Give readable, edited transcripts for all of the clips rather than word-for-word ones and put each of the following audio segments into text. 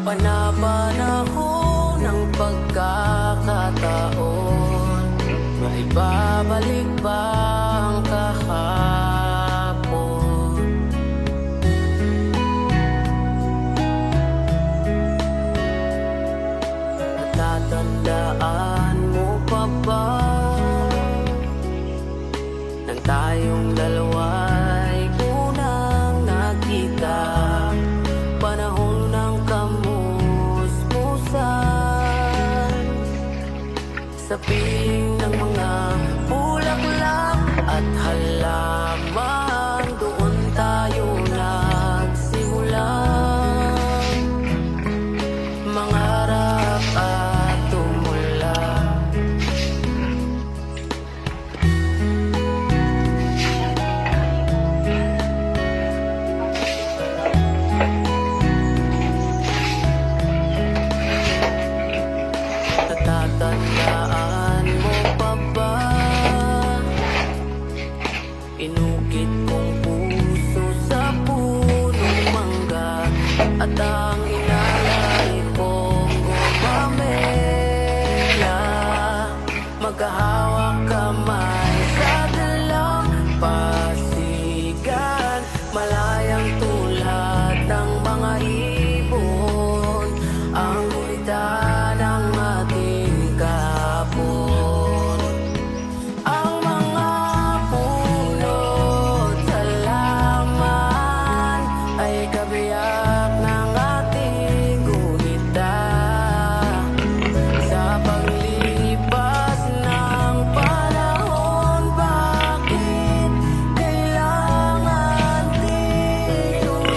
Panapanahon ng pagkakataon, maibabalik ba ang kahapon? Natatandaan mo pa ba nang tayong dalawa'y unang nakita? Panahon ng kamusmusan, sa piling ng mga bulaklak at halaman, doon tayo nagsimula mangarap at tumula. Natatandaan mo pa ba? Inukit kong puso sa punong mangga, at ang inalay kong gumamela. Magkahawak kamay sa dalang pasigan, malayang tulad ng mga ibon, ang gulita ng ating kapon. Ang mga punot halaman ay kabiyak ng ating gunita. Sa paglipas ng panahon, bakit kailangan tinulisan?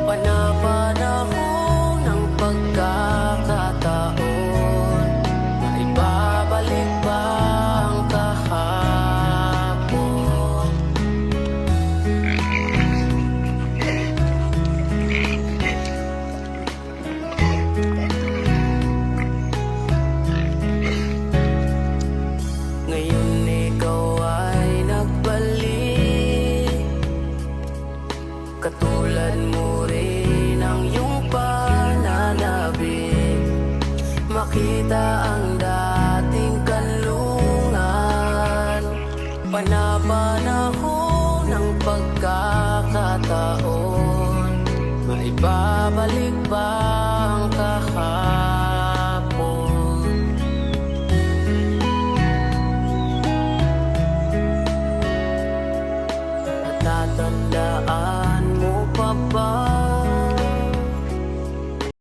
Panapanahon ng pagkakataon, maibabalik ba ang kahapon? Ngayon ikaw ay nagbalik, katulad mo rin ang iyong pananabik. Makita ang dating kanlungan, panapanahon ng pagkakataon, maibabalik ba ang kahapon? Natatandaan